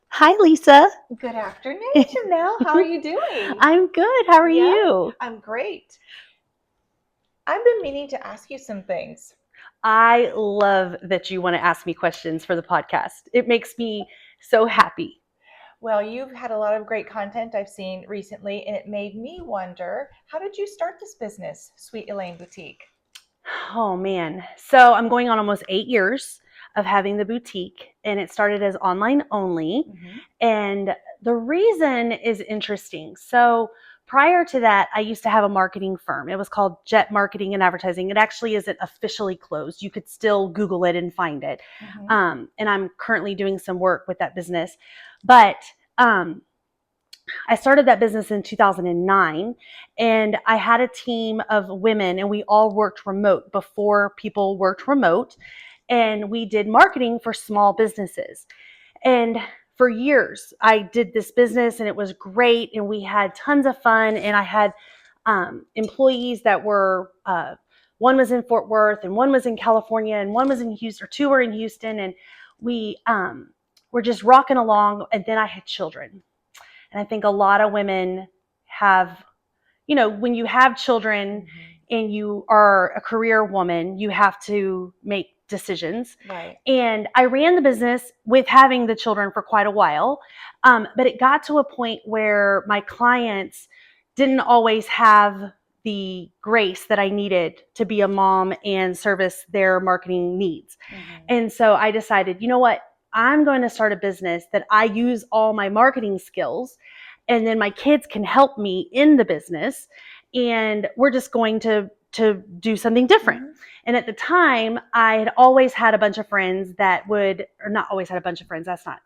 Hi, Lisa. Good afternoon, Janell. How are you doing? I'm good. How are Yeah, you? I'm great. I've been meaning to ask you some things. I love that you want to ask me questions for the podcast. It makes me so happy. Well, you've had a lot of great content I've seen recently, and it made me wonder, how did you start this business, Sweet Elaine Boutique? Oh, man. So I'm going on almost 8 years of having the boutique, and it started as online only. Mm-hmm. And the reason is interesting. So prior to that, I used to have a marketing firm. It was called Jet Marketing and Advertising. It actually isn't officially closed. You could still Google it and find it. Mm-hmm. And I'm currently doing some work with that business. But I started that business in 2009, and I had a team of women, and we all worked remote before people worked remote. And we did marketing for small businesses. And for years, I did this business, and it was great. And we had tons of fun. And I had employees that were, one was in Fort Worth, and one was in California, and one was in Houston, or two were in Houston. And we were just rocking along. And then I had children. And I think a lot of women have, when you have children and you are a career woman, you have to make decisions. Right. And I ran the business with having the children for quite a while. But it got to a point where my clients didn't always have the grace that I needed to be a mom and service their marketing needs. And so I decided, you know what? I'm going to start a business that I use all my marketing skills, and then my kids can help me in the business, and we're just going to do something different. Mm-hmm. And at the time, I had always had a bunch of friends that would, or not always had a bunch of friends, that's not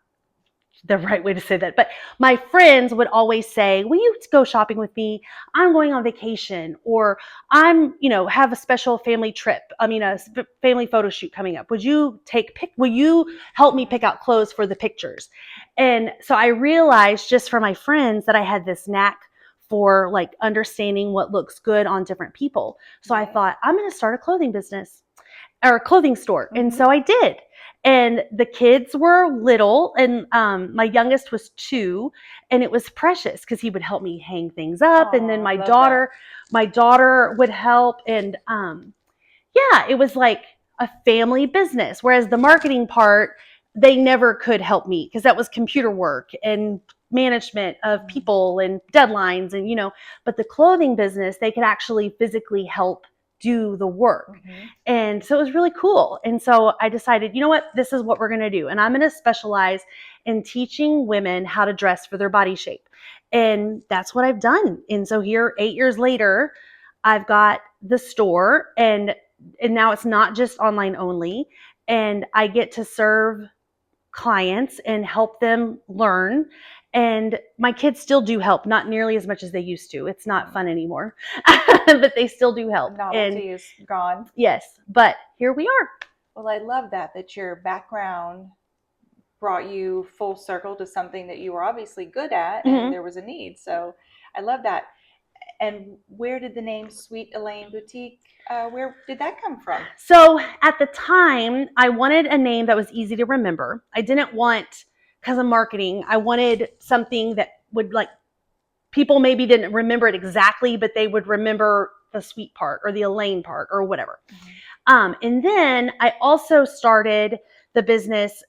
the right way to say that, but my friends would always say, will you go shopping with me? I'm going on vacation, or I'm, have a special family trip. A family photo shoot coming up. Will you help me pick out clothes for the pictures? And so I realized just from my friends that I had this knack for like understanding what looks good on different people. So I thought, I'm going to start a clothing business or a clothing store. Mm-hmm. And so I did. And the kids were little, and my youngest was 2, and it was precious because he would help me hang things up. And then my daughter would help. And it was like a family business. Whereas the marketing part, they never could help me because that was computer work and management of people and deadlines and but the clothing business, they could actually physically help do the work. And so it was really cool. And so I decided, you know what, this is what we're going to do. And I'm going to specialize in teaching women how to dress for their body shape. And that's what I've done. And so here, 8 years later, I've got the store, and now it's not just online only. And I get to serve clients and help them learn. And my kids still do help, not nearly as much as they used to. It's not fun anymore, but they still do help. Novelty is gone. Yes, but here we are. Well, I love that your background brought you full circle to something that you were obviously good at, and there was a need. So I love that. And where did the name Sweet Elaine Boutique, where did that come from? So at the time, I wanted a name that was easy to remember. I didn't want, because of marketing, I wanted something that would, like, people maybe didn't remember it exactly, but they would remember the sweet part or the Elaine part or whatever. And then I also started the business.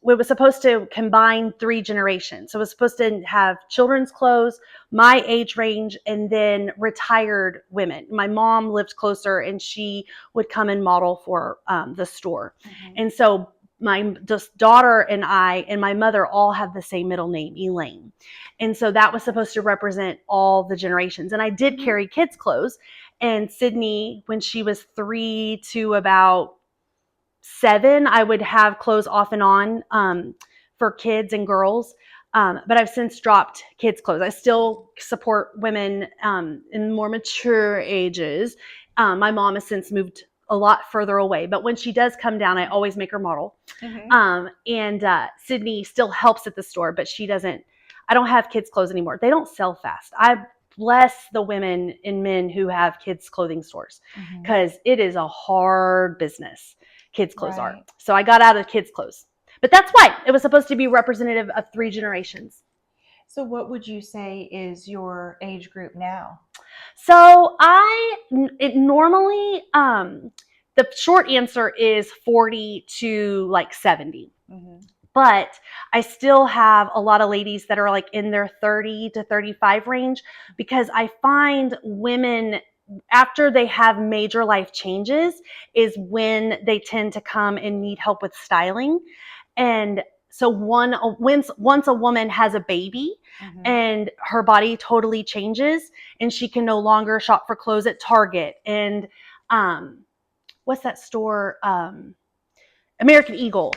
We was supposed to combine 3 generations. So it was supposed to have children's clothes, my age range, and then retired women. My mom lived closer, and she would come and model for the store. And so my daughter and I and my mother all have the same middle name, Elaine. And so that was supposed to represent all the generations. And I did carry kids' clothes. And Sydney, when she was 3 to about 7, I would have clothes off and on for kids and girls. But I've since dropped kids' clothes. I still support women in more mature ages. My mom has since moved a lot further away, but when she does come down, I always make her model. And Sydney still helps at the store, but she doesn't. I don't have kids' clothes anymore. They don't sell fast. I bless the women and men who have kids' clothing stores, because it is a hard business. Kids' clothes are. So I got out of kids' clothes. But that's why it was supposed to be representative of 3 generations. So what would you say is your age group now? So it normally, the short answer is 40 to like 70. Mm-hmm. But I still have a lot of ladies that are like in their 30 to 35 range, because I find women, after they have major life changes, is when they tend to come and need help with styling. And so once a woman has a baby, Mm-hmm. and her body totally changes, and she can no longer shop for clothes at Target and what's that store? American Eagle,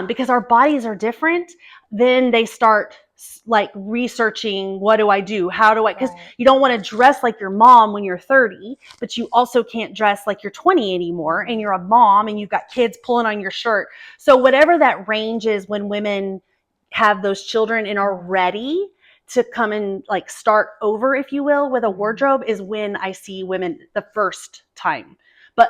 because our bodies are different. Then they start like researching, what do I do? How do I, because you don't want to dress like your mom when you're 30, but you also can't dress like you're 20 anymore, and you're a mom and you've got kids pulling on your shirt. So whatever that range is when women have those children and are ready to come and like start over, if you will, with a wardrobe, is when I see women the first time. But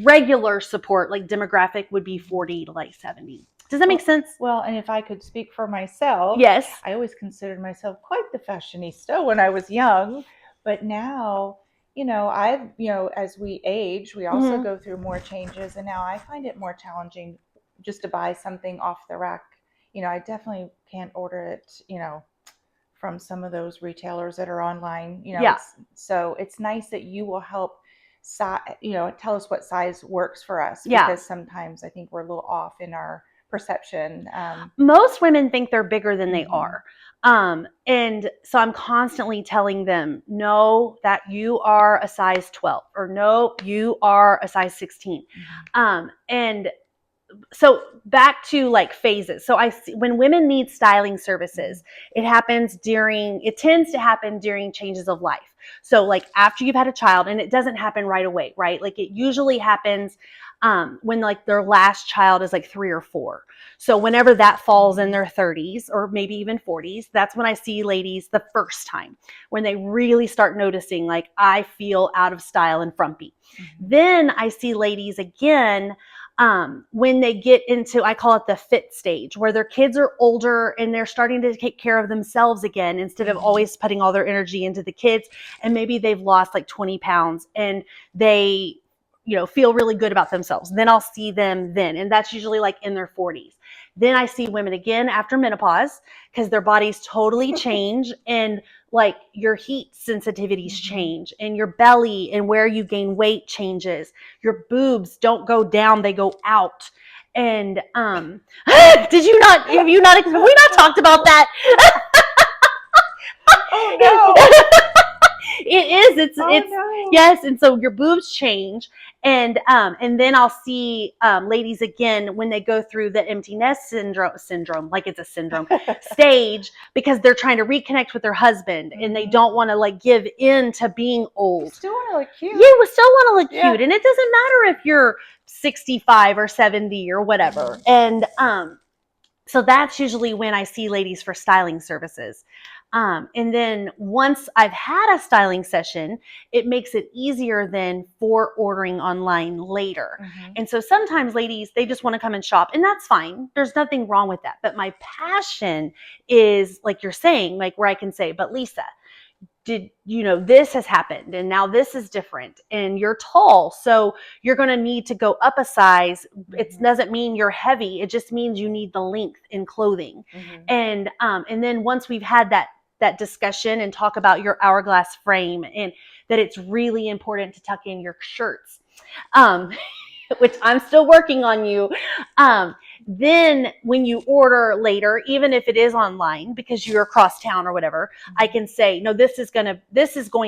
regular support, like demographic, would be 40 to like 70. Does that make sense? Well, and if I could speak for myself, Yes. I always considered myself quite the fashionista when I was young, but now, as we age, we also go through more changes, and now I find it more challenging just to buy something off the rack. I definitely can't order it, from some of those retailers that are online, Yeah. So it's nice that you will help tell us what size works for us, Yeah. because sometimes I think we're a little off in our perception. Most women think they're bigger than they are. And so I'm constantly telling them, no, that you are a size 12, or no, you are a size 16. And so back to like phases. So I see when women need styling services, it tends to happen during changes of life. So like after you've had a child, and it doesn't happen right away, right? Like it usually happens when like their last child is like 3 or 4. So whenever that falls in their 30s or maybe even 40s, that's when I see ladies the first time, when they really start noticing like, I feel out of style and frumpy. Then I see ladies again when they get into, I call it the fit stage, where their kids are older and they're starting to take care of themselves again, instead of always putting all their energy into the kids. And maybe they've lost like 20 pounds and they, feel really good about themselves. Then I'll see them then. And that's usually like in their 40s. Then I see women again after menopause, because their bodies totally change, and like your heat sensitivities change, and your belly and where you gain weight changes. Your boobs don't go down, they go out. And have we not talked about that? Oh no. It is. Yes. And so your boobs change. And then I'll see ladies again when they go through the empty nest syndrome, like it's a syndrome stage, because they're trying to reconnect with their husband and they don't want to like give in to being old. You still want to look cute. Yeah, we still want to look cute. And it doesn't matter if you're 65 or 70 or whatever. And so that's usually when I see ladies for styling services. And then once I've had a styling session, it makes it easier then for ordering online later. And so sometimes ladies, they just want to come and shop, and that's fine. There's nothing wrong with that. But my passion is, like you're saying, like where I can say, but Lisa, this has happened and now this is different, and you're tall, so you're going to need to go up a size. It doesn't mean you're heavy. It just means you need the length in clothing. And then once we've had that discussion and talk about your hourglass frame, and that it's really important to tuck in your shirts, which I'm still working on you. Then when you order later, even if it is online because you're across town or whatever, I can say, no, this is going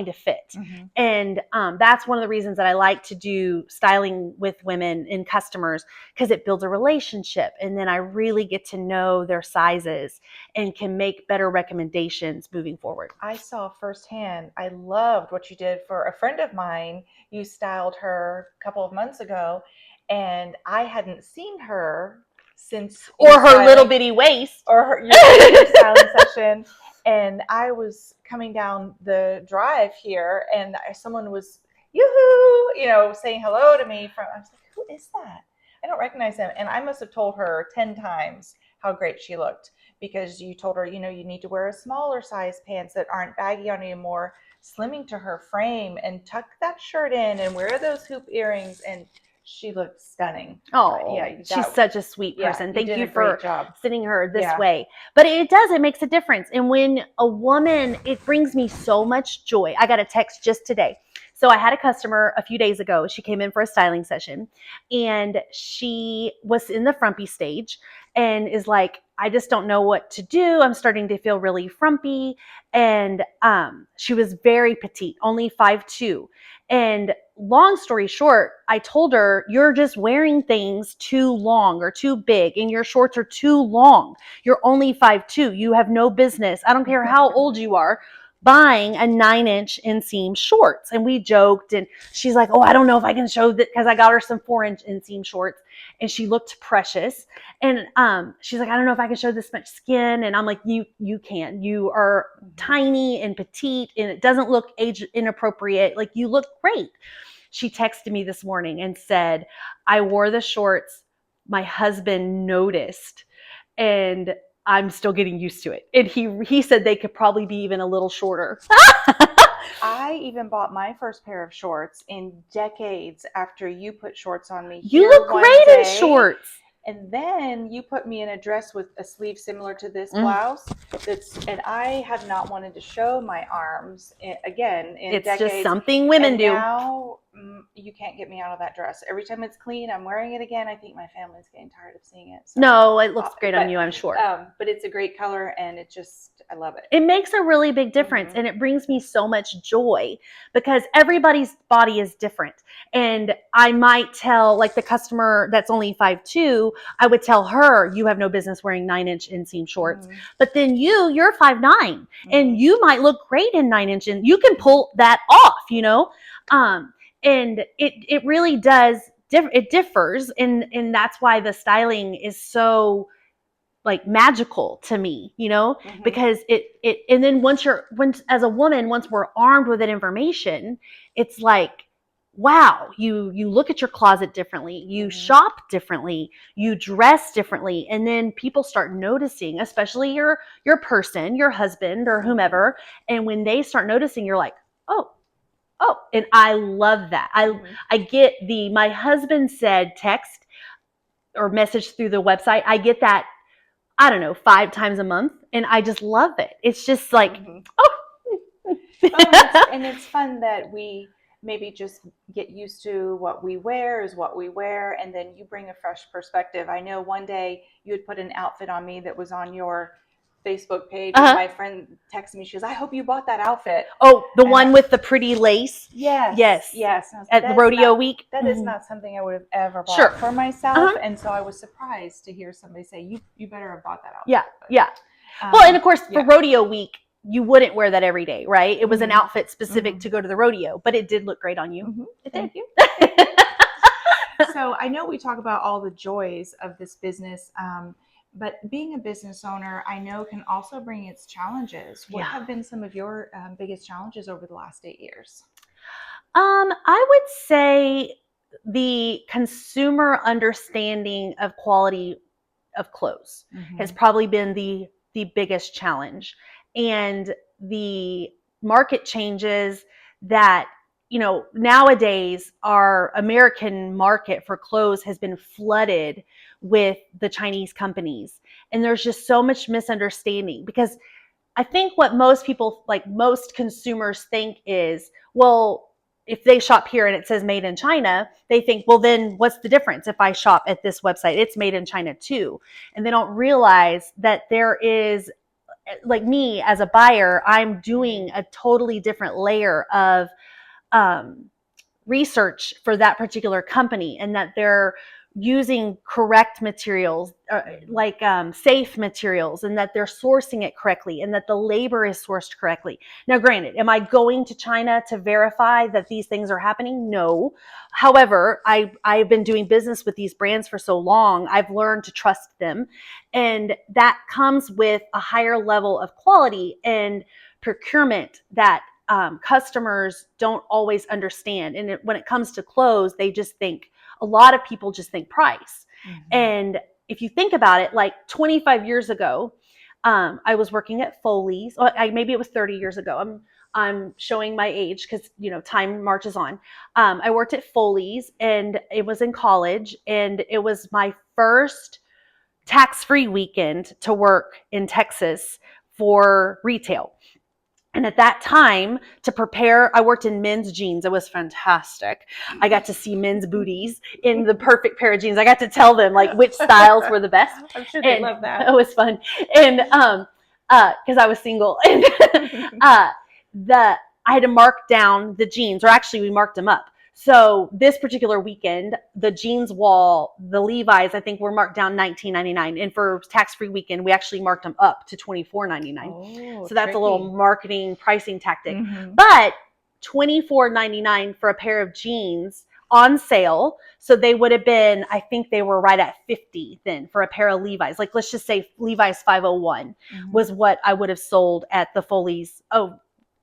to fit. And that's one of the reasons that I like to do styling with women and customers, because it builds a relationship. And then I really get to know their sizes and can make better recommendations moving forward. I saw firsthand, I loved what you did for a friend of mine. You styled her a couple of months ago, and I hadn't seen her since, or her little bitty waist, or your styling session. And I was coming down the drive here, and someone was yoo-hoo, saying hello to me. I was like, who is that? I don't recognize him. And I must have told her 10 times how great she looked, because you told her, you know, you need to wear a smaller size pants that aren't baggy on you, more slimming to her frame, and tuck that shirt in and wear those hoop earrings. And she looked stunning. Oh, Yeah, she's such a sweet person. you Thank did you a great for job. sending her this Yeah. way. But it makes a difference. And when a woman, it brings me so much joy. I got a text just today. So I had a customer a few days ago. She came in for a styling session, and she was in the frumpy stage and is like, I just don't know what to do. I'm starting to feel really frumpy. And she was very petite, only 5'2". And long story short, I told her, you're just wearing things too long or too big, and your shorts are too long. You're only 5'2". You have no business. I don't care how old you are, buying a 9-inch inseam shorts. And we joked, and she's like, oh, I don't know if I can show that, because I got her some 4-inch inseam shorts, and she looked precious. And she's like, I don't know if I can show this much skin. And I'm like, you can. You are tiny and petite, and it doesn't look age inappropriate. Like, you look great. She texted me this morning and said, I wore the shorts. My husband noticed, and I'm still getting used to it. And he said they could probably be even a little shorter. I even bought my first pair of shorts in decades after you put shorts on me. You look great in shorts. And then you put me in a dress with a sleeve similar to this blouse. And I have not wanted to show my arms again in it's decades. Just something women do. Now you can't get me out of that dress. Every time it's clean, I'm wearing it again. I think my family's getting tired of seeing it. So. No, it looks great on you, I'm sure. But it's a great color, and I love it. It makes a really big difference, and it brings me so much joy, because everybody's body is different. And I might tell, like, the customer that's only 5'2", I would tell her, you have no business wearing 9-inch inseam shorts. But then you're 5'9", and you might look great in 9-inch, and you can pull that off, you know? And it really does, it differs. And that's why the styling is so, like, magical to me, you know, because and then once as a woman, once we're armed with that information, it's like, wow, you look at your closet differently, you shop differently, you dress differently. And then people start noticing, especially your person, your husband or whomever. And when they start noticing, you're like, oh, and I love that. I get my husband said text or message through the website. I get that, I don't know, 5 times a month. And I just love it. It's just like, and it's fun that we maybe just get used to what we wear is what we wear. And then you bring a fresh perspective. I know one day you had put an outfit on me that was on your Facebook page. And my friend texted me. She goes, I hope you bought that outfit. Oh, the one with the pretty lace? Yes. At the rodeo week? That is not something I would have ever bought for myself. And so I was surprised to hear somebody say, you better have bought that outfit. Yeah. Well, and of course, for rodeo week, you wouldn't wear that every day, right? It was an outfit specific to go to the rodeo, but it did look great on you. Thank you. So I know we talk about all the joys of this business, but being a business owner, I know, can also bring its challenges. What have been some of your biggest challenges over the last 8 years? I would say the consumer understanding of quality of clothes has probably been the biggest challenge. And the market changes that, you know, nowadays our American market for clothes has been flooded with the Chinese companies. And there's just so much misunderstanding, because I think what most people, like most consumers, think is, well, if they shop here and it says made in China, they think, well, then what's the difference if I shop at this website? It's made in China too. And they don't realize that there is, like me as a buyer, I'm doing a totally different layer of research for that particular company, and that they're using correct materials, like safe materials, and that they're sourcing it correctly, and that the labor is sourced correctly. Now, granted, am I going to China to verify that these things are happening? No. However, I've been doing business with these brands for so long, I've learned to trust them. And that comes with a higher level of quality and procurement that customers don't always understand. And when it comes to clothes, they just think, a lot of people just think price. Mhm. And if you think about it, like 25 years ago, I was working at Foley's. Maybe it was 30 years ago. I'm showing my age because, time marches on. I worked at Foley's, and it was in college, and it was my first tax-free weekend to work in Texas for retail. And at that time, to prepare, I worked in men's jeans. It was fantastic. I got to see men's booties in the perfect pair of jeans. I got to tell them like which styles were the best. I'm sure they love that. It was fun. And because I was single, and I had to mark down the jeans, or actually we marked them up. So this particular weekend, the jeans wall, the Levi's, I think were marked down $19.99, and for tax-free weekend, we actually marked them up to $24.99. Oh, so that's tricky. a little marketing pricing tactic. Mhm. But $24.99 for a pair of jeans on sale. So they would have been, I think they were right at $50 then for a pair of Levi's. Like, let's just say Levi's 501 was what I would have sold at the Foley's. Oh,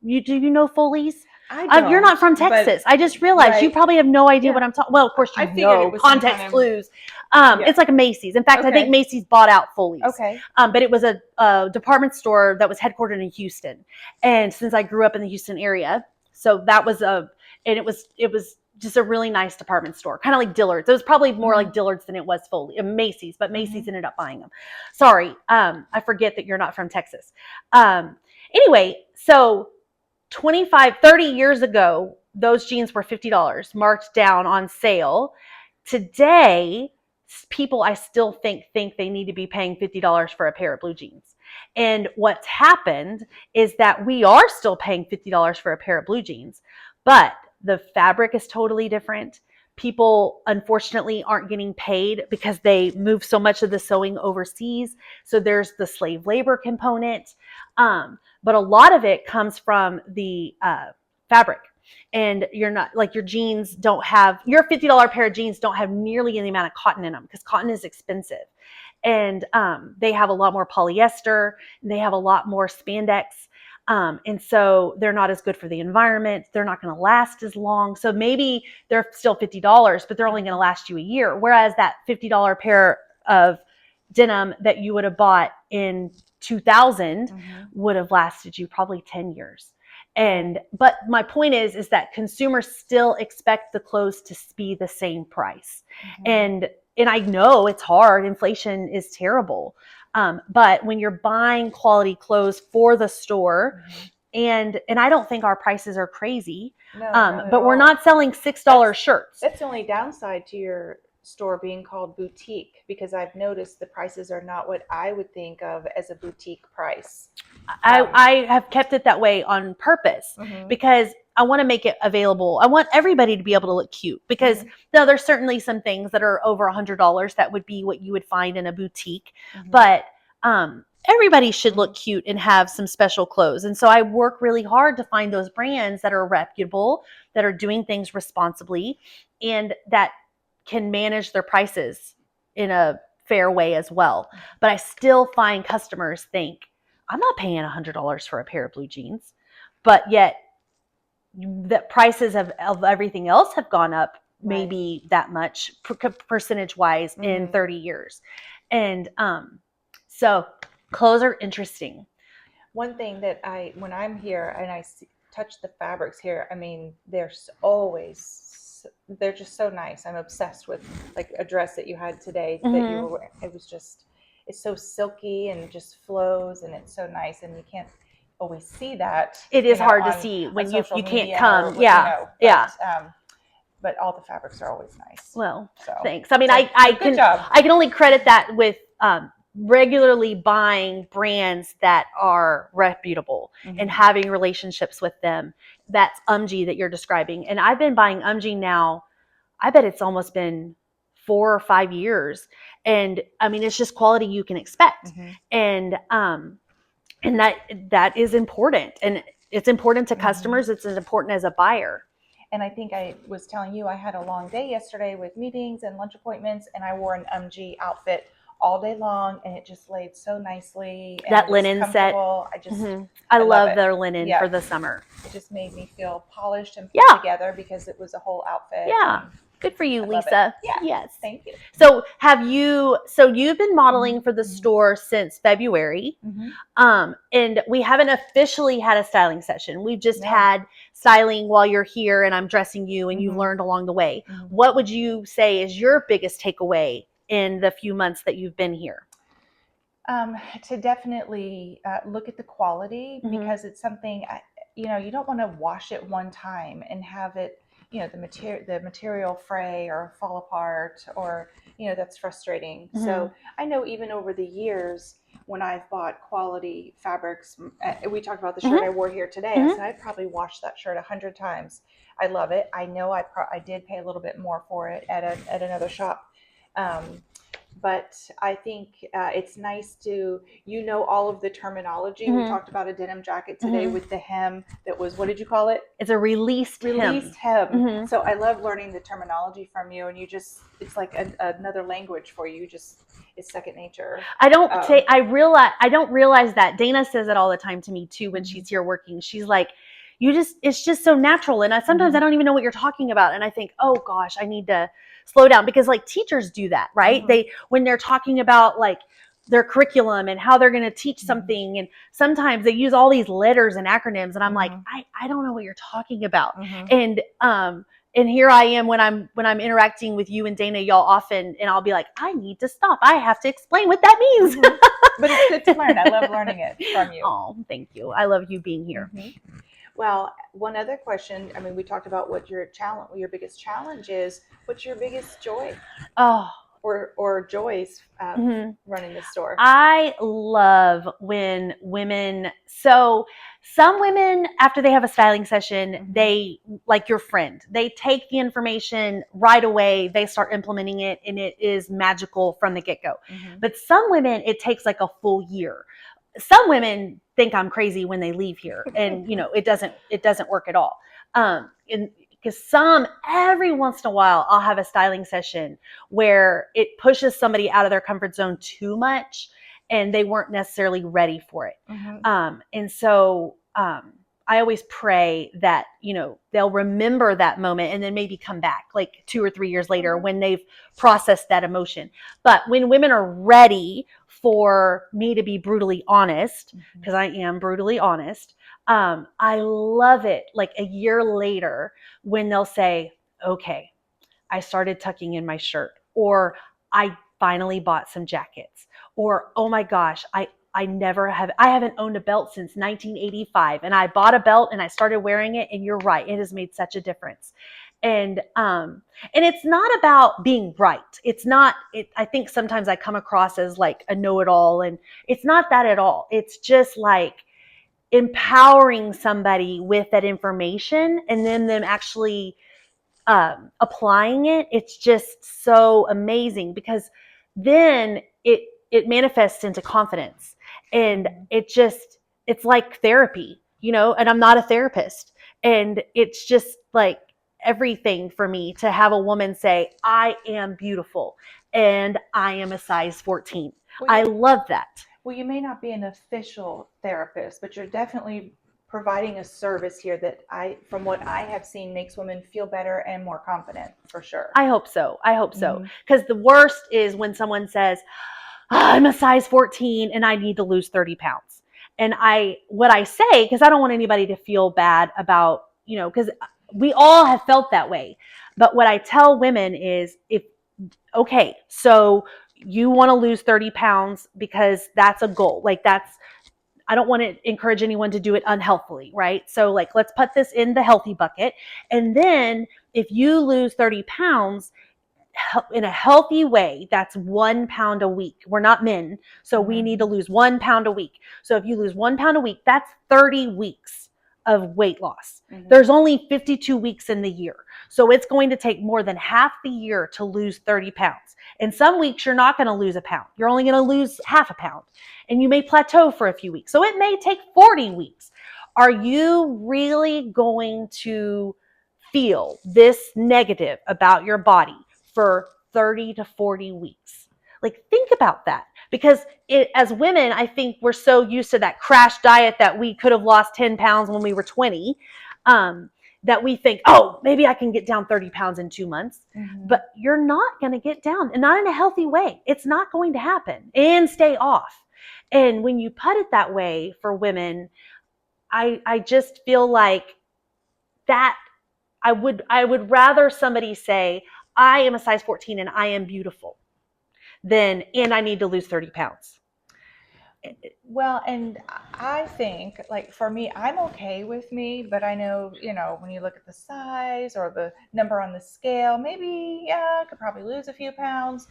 do you know Foley's? I don't, you're not from Texas. I just realized you probably have no idea what I'm talking. Well, of course you know. Context clues. It's like a Macy's. In fact, I think Macy's bought out Foley's. Okay. But it was a department store that was headquartered in Houston, and since I grew up in the Houston area, so that was and it was just a really nice department store, kind of like Dillard's. It was probably more like Dillard's than it was Macy's, but Macy's ended up buying them. Sorry, I forget that you're not from Texas. Anyway, so 30 years ago, those jeans were $50 marked down on sale. Today, people I still think they need to be paying $50 for a pair of blue jeans. And what's happened is that we are still paying $50 for a pair of blue jeans, but the fabric is totally different. People, unfortunately, aren't getting paid because they move so much of the sewing overseas. So there's the slave labor component. But a lot of it comes from the fabric. And you're not like your jeans don't have, your $50 pair of jeans don't have nearly any amount of cotton in them because cotton is expensive. And they have a lot more polyester, and they have a lot more spandex. And so they're not as good for the environment. They're not going to last as long. So maybe they're still $50, but they're only going to last you a year. Whereas that $50 pair of denim that you would have bought in 2000 would have lasted you probably 10 years. But my point is that consumers still expect the clothes to be the same price. And I know it's hard. Inflation is terrible. But when you're buying quality clothes for the store, and I don't think our prices are crazy, but we're not selling $6 shirts. That's the only downside to your store being called boutique, because I've noticed the prices are not what I would think of as a boutique price. I have kept it that way on purpose because I want to make it available. I want everybody to be able to look cute because now there's certainly some things that are over $100 that would be what you would find in a boutique, but everybody should look cute and have some special clothes. And so I work really hard to find those brands that are reputable, that are doing things responsibly, and that can manage their prices in a fair way as well. But I still find customers think, I'm not paying $100 for a pair of blue jeans, but yet the prices of everything else have gone up maybe that much percentage wise in 30 years. And so clothes are interesting. One thing that when I'm here and I touch the fabrics here, I mean, they're just so nice. I'm obsessed with like a dress that you had today that you were wearing. It's so silky and just flows, and it's so nice, and you can't always see that. It is hard to see when you can't come. But all the fabrics are always nice. Well, thanks. I mean, I can only credit that with regularly buying brands that are reputable and having relationships with them. That's UMG that you're describing. And I've been buying UMG now, I bet it's almost been 4 or 5 years. And I mean, it's just quality you can expect. And that is important. And it's important to customers. It's as important as a buyer. And I think I was telling you, I had a long day yesterday with meetings and lunch appointments, and I wore an UMG outfit all day long, and it just laid so nicely. And that linen set. I love their linen for the summer. It just made me feel polished and put together because it was a whole outfit. Yeah. Good for you, I love it. Lisa. Yeah. Yes. Thank you. So you've been modeling for the Mhm. store since February. And we haven't officially had a styling session. We've just had styling while you're here and I'm dressing you and you've learned along the way. What would you say is your biggest takeaway in the few months that you've been here? To definitely look at the quality, because it's something, you don't want to wash it one time and have it, the material fray or fall apart, or that's frustrating. So I know even over the years when I've bought quality fabrics, we talked about the shirt I wore here today. I said I'd probably washed that shirt 100 times. I love it. I know I did pay a little bit more for it at another shop. But I think it's nice to, all of the terminology. We talked about a denim jacket today with the hem that was, what did you call it? It's a released hem. So I love learning the terminology from you, and it's like another language for you. It's second nature. I don't realize that. Dana says it all the time to me too when she's here working. She's like, it's just so natural. And sometimes I don't even know what you're talking about. And I think, oh gosh, I need to slow down, because like teachers do that, right? When they're talking about like their curriculum and how they're going to teach something. And sometimes they use all these letters and acronyms. And I'm like, I don't know what you're talking about. And here I am when I'm interacting with you and Dana, y'all often, and I'll be like, I need to stop. I have to explain what that means. But it's good to learn. I love learning it from you. Oh, thank you. I love you being here. Well, one other question. I mean, we talked about what your biggest challenge is. What's your biggest joy? Or joys running the store? I love when women, so some women, after they have a styling session, they, like your friend, they take the information right away, they start implementing it, and it is magical from the get-go. But some women, it takes like a full year. Some women think I'm crazy when they leave here, and it doesn't work at all. Because every once in a while, I'll have a styling session where it pushes somebody out of their comfort zone too much, and they weren't necessarily ready for it. And so I always pray that they'll remember that moment and then maybe come back like 2 or 3 years later when they've processed that emotion. But when women are ready for me to be brutally honest, because I am brutally honest, I love it like a year later when they'll say, okay, I started tucking in my shirt, or I finally bought some jackets, or, oh my gosh, I haven't owned a belt since 1985, and I bought a belt and I started wearing it, and you're right, it has made such a difference. And it's not about being right. It's not, I think sometimes I come across as like a know-it-all, and it's not that at all. It's just like empowering somebody with that information and then them actually applying it. It's just so amazing, because then it manifests into confidence, and it's like therapy, and I'm not a therapist, and it's just like everything for me to have a woman say, I am beautiful and I am a size 14. I love that. Well, you may not be an official therapist, but you're definitely providing a service here that from what I have seen, makes women feel better and more confident, for sure. I hope so. Because the worst is when someone says, I'm a size 14 and I need to lose 30 pounds. And what I say, because I don't want anybody to feel bad about, because we all have felt that way. But what I tell women is, okay, so you want to lose 30 pounds because that's a goal. Like I don't want to encourage anyone to do it unhealthily, right? So like, let's put this in the healthy bucket. And then if you lose 30 pounds in a healthy way, that's 1 pound a week. We're not men, so we need to lose 1 pound a week. So if you lose 1 pound a week, that's 30 weeks of weight loss. There's only 52 weeks in the year. So it's going to take more than half the year to lose 30 pounds. And some weeks you're not going to lose a pound. You're only going to lose half a pound. And you may plateau for a few weeks. So it may take 40 weeks. Are you really going to feel this negative about your body for 30 to 40 weeks? Like, think about that. Because as women, I think we're so used to that crash diet that we could have lost 10 pounds when we were 20. that we think, oh, maybe I can get down 30 pounds in 2 months, but you're not going to get down, and not in a healthy way. It's not going to happen, and stay off. And when you put it that way for women, I just feel like that I would rather somebody say, I am a size 14 and I am beautiful, than, and I need to lose 30 pounds. Well, and I think, like, for me, I'm okay with me, but I know, when you look at the size or the number on the scale, maybe, yeah, I could probably lose a few pounds.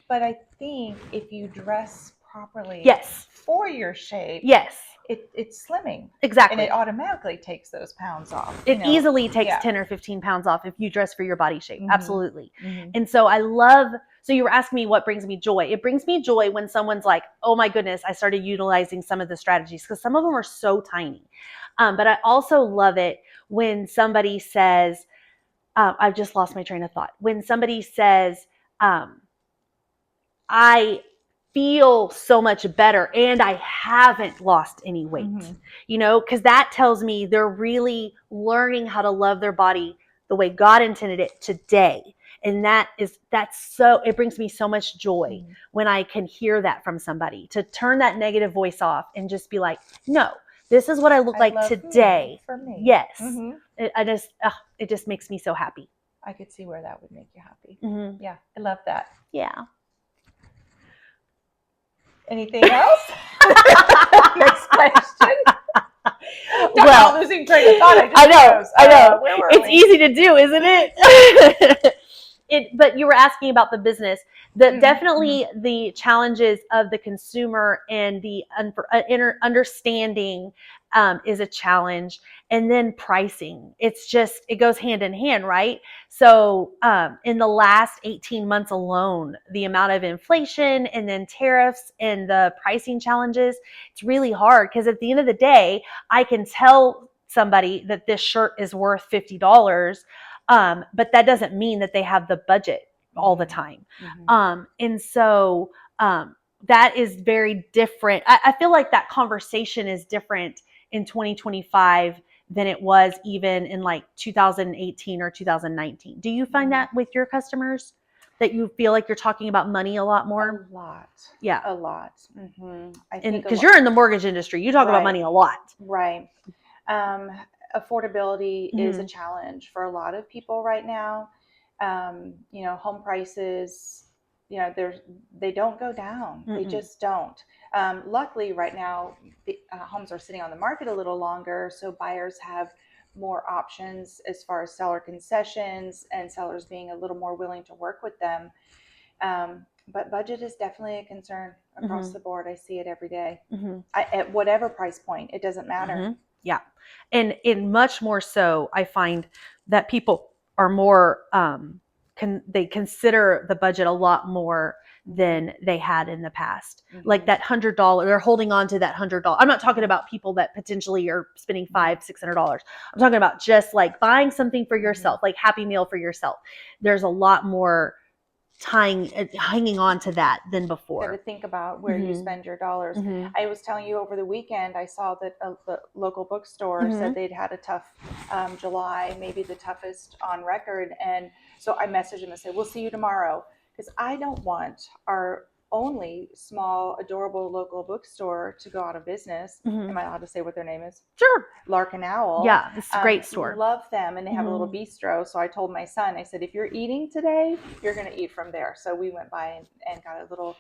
But I think if you dress properly Yes. for your shape, Yes. It's slimming. Exactly. And it automatically takes those pounds off. It easily takes 10 or 15 pounds off if you dress for your body shape. Mhm. Absolutely. Mhm. And so so you were asking me what brings me joy. It brings me joy when someone's like, oh my goodness, I started utilizing some of the strategies, because some of them are so tiny. But I also love it when somebody says, I've just lost my train of thought. When somebody says, I feel so much better and I haven't lost any weight, because that tells me they're really learning how to love their body the way God intended it today. And it brings me so much joy when I can hear that from somebody, to turn that negative voice off and just be like, no, this is what I look like today. For me. Yes. It just makes me so happy. I could see where that would make you happy. Yeah. I love that. Yeah. Anything else? Next question. Well, losing train of thought. I know. Where were it's we? easy to do, isn't it? But you were asking about the business. Definitely the challenges of the consumer and the understanding is a challenge. And then pricing. It goes hand in hand, right? So in the last 18 months alone, the amount of inflation and then tariffs and the pricing challenges, it's really hard, because at the end of the day, I can tell somebody that this shirt is worth $50, but that doesn't mean that they have the budget all the time. And so that is very different. I feel like that conversation is different in 2025 than it was even in like 2018 or 2019. Do you find that with your customers, that you feel like you're talking about money a lot more? A lot. Yeah. A lot. I think because you're in the mortgage industry, you talk about money a lot. Right. Affordability is a challenge for a lot of people right now. Home prices, they don't go down. They just don't. Luckily, right now, the homes are sitting on the market a little longer, so buyers have more options as far as seller concessions and sellers being a little more willing to work with them. But budget is definitely a concern across the board. I see it every day. At whatever price point, it doesn't matter. Yeah. And much more so, I find that people are more, they consider the budget a lot more than they had in the past. Like that $100, they're holding on to that $100. I'm not talking about people that potentially are spending $500-$600. I'm talking about just like buying something for yourself, like Happy Meal for yourself. There's a lot more hanging on to that than before. You got to think about where you spend your dollars. I was telling you over the weekend, I saw that the local bookstore said they'd had a tough July, maybe the toughest on record. And so I messaged them and said, we'll see you tomorrow. Because I don't want our only small, adorable local bookstore to go out of business. Am I allowed to say what their name is? Sure. Lark and Owl. Yeah, it's a great store. Love them, and they have a little bistro. So I told my son, I said, if you're eating today, you're going to eat from there. So we went by and got a little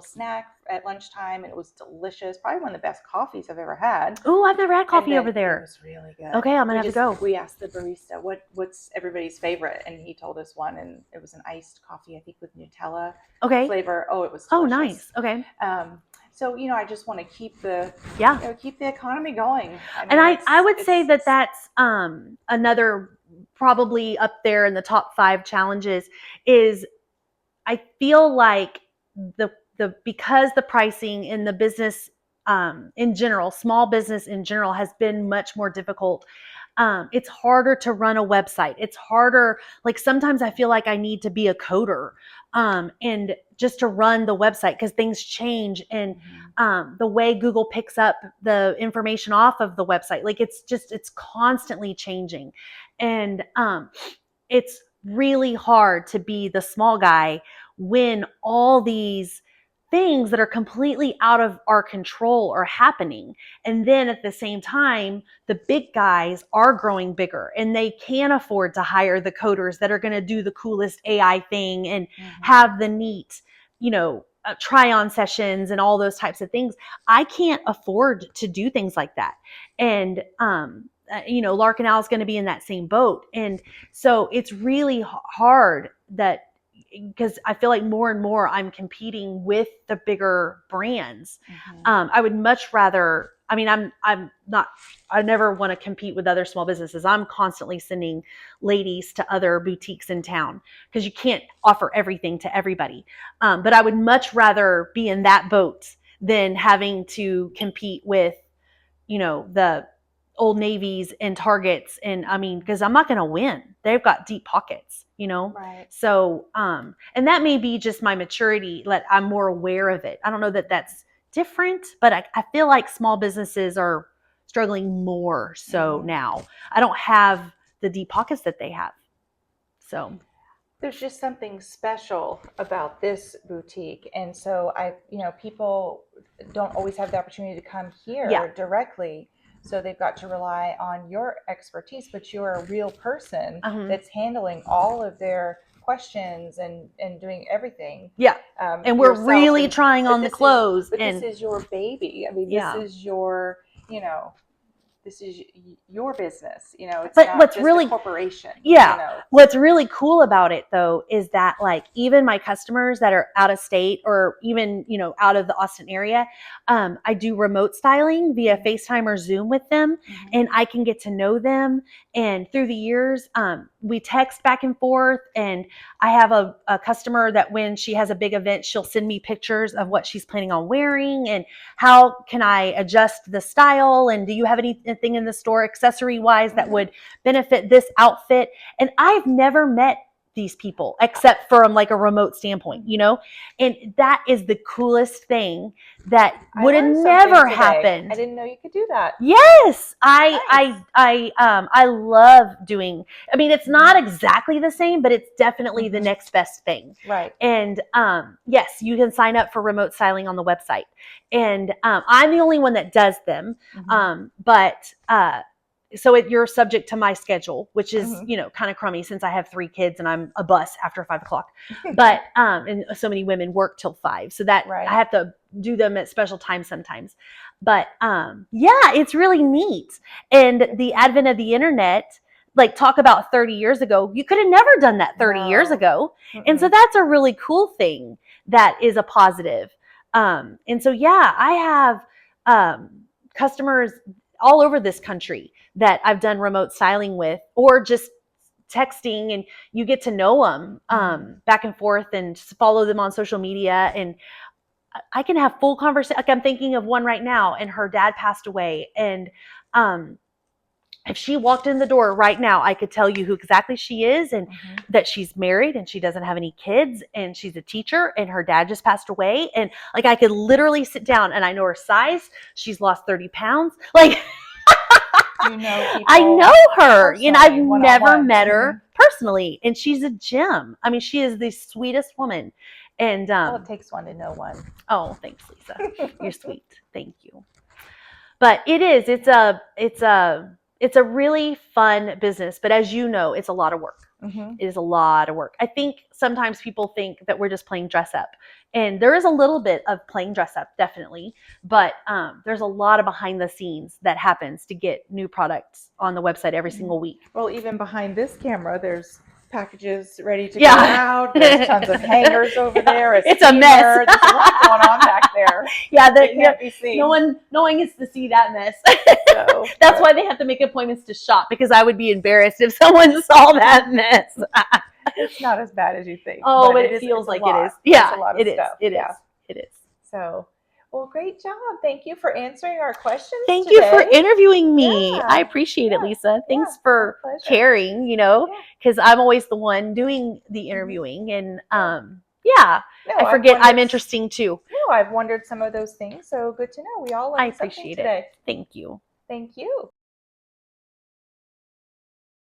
snack at lunchtime, and it was delicious. Probably one of the best coffees I've ever had. Oh, I've never had coffee over there. It was really good. Okay, I'm gonna have to go. We asked the barista what's everybody's favorite, and he told us one, and it was an iced coffee, I think with Nutella flavor. Oh, it was delicious. Oh, nice. Okay. So I just want to keep the economy going. I would say that's another, probably up there in the top 5 challenges, is I feel like because the pricing in the business in general, small business in general, has been much more difficult. It's harder to run a website. It's harder. Like sometimes I feel like I need to be a coder and just to run the website because things change and the way Google picks up the information off of the website, like it's constantly changing. And it's really hard to be the small guy when all these things that are completely out of our control are happening. And then at the same time, the big guys are growing bigger and they can afford to hire the coders that are going to do the coolest AI thing and have the neat, try on sessions and all those types of things. I can't afford to do things like that. And, Larkin is going to be in that same boat. And so it's really hard because I feel like more and more I'm competing with the bigger brands. I would much rather, I never want to compete with other small businesses. I'm constantly sending ladies to other boutiques in town because you can't offer everything to everybody. But I would much rather be in that boat than having to compete with, the Old Navies and Targets. And because I'm not going to win. They've got deep pockets, Right. So, and that may be just my maturity, that I'm more aware of it. I don't know that that's different, but I feel like small businesses are struggling more so now. I don't have the deep pockets that they have. So there's just something special about this boutique. And so people don't always have the opportunity to come here directly. So they've got to rely on your expertise, but you're a real person that's handling all of their questions and doing everything. Yeah. And we're really trying on the clothes. This is your baby. This is your, this is your business, it's not what's just really a corporation. What's really cool about it though is that like even my customers that are out of state or even out of the Austin area, I do remote styling via FaceTime or Zoom with them, and I can get to know them. And through the years, we text back and forth. And I have a customer that when she has a big event, she'll send me pictures of what she's planning on wearing and how can I adjust the style, and do you have anything in the store accessory wise that would benefit this outfit. And I've never met these people except from like a remote standpoint, and that is the coolest thing that would have never happened. I didn't know you could do that. Yes. I love doing, it's not exactly the same, but it's definitely the next best thing. Right. And yes, you can sign up for remote styling on the website. And I'm the only one that does them. So you're subject to my schedule, which is, kind of crummy since I have 3 kids and I'm a bus after 5 o'clock. But, and so many women work till 5. So that I have to do them at special times sometimes. But, it's really neat. And the advent of the internet, like talk about 30 years ago, you could have never done that 30 years ago. And so that's a really cool thing that is a positive. And so, I have, customers all over this country that I've done remote styling with, or just texting, and you get to know them back and forth and just follow them on social media. And I can have full conversation. Like I'm thinking of one right now, and her dad passed away. And if she walked in the door right now, I could tell you who exactly she is, and that she's married and she doesn't have any kids, and she's a teacher, and her dad just passed away. And like, I could literally sit down and I know her size. She's lost 30 pounds. Like, I know her, and I've never met her personally, and she's a gem. She is the sweetest woman. And it takes one to know one. Oh, thanks, Lisa. You're sweet. Thank you. But it's a really fun business, but as you know, it's a lot of work. It is a lot of work. I think sometimes people think that we're just playing dress up, and there is a little bit of playing dress up, definitely, but there's a lot of behind the scenes that happens to get new products on the website every single week. Well, even behind this camera, there's packages ready to go out. There's tons of hangers over there. It's a mess. There's a lot going on back there. Can't be seen. No one gets to see that mess. That's why they have to make appointments to shop, because I would be embarrassed if someone saw that mess. It's not as bad as you think. Oh, but it feels like it is. Yeah, it's a lot of stuff. It is. So, well, great job. Thank you for answering our questions. Thank you for interviewing me. Yeah. I appreciate it, Lisa. Thanks for caring, because I'm always the one doing the interviewing. And Yeah. No, I forget I'm interesting too. No, I've wondered some of those things. So good to know. We all I learned something appreciate today. it. Thank you. Thank you.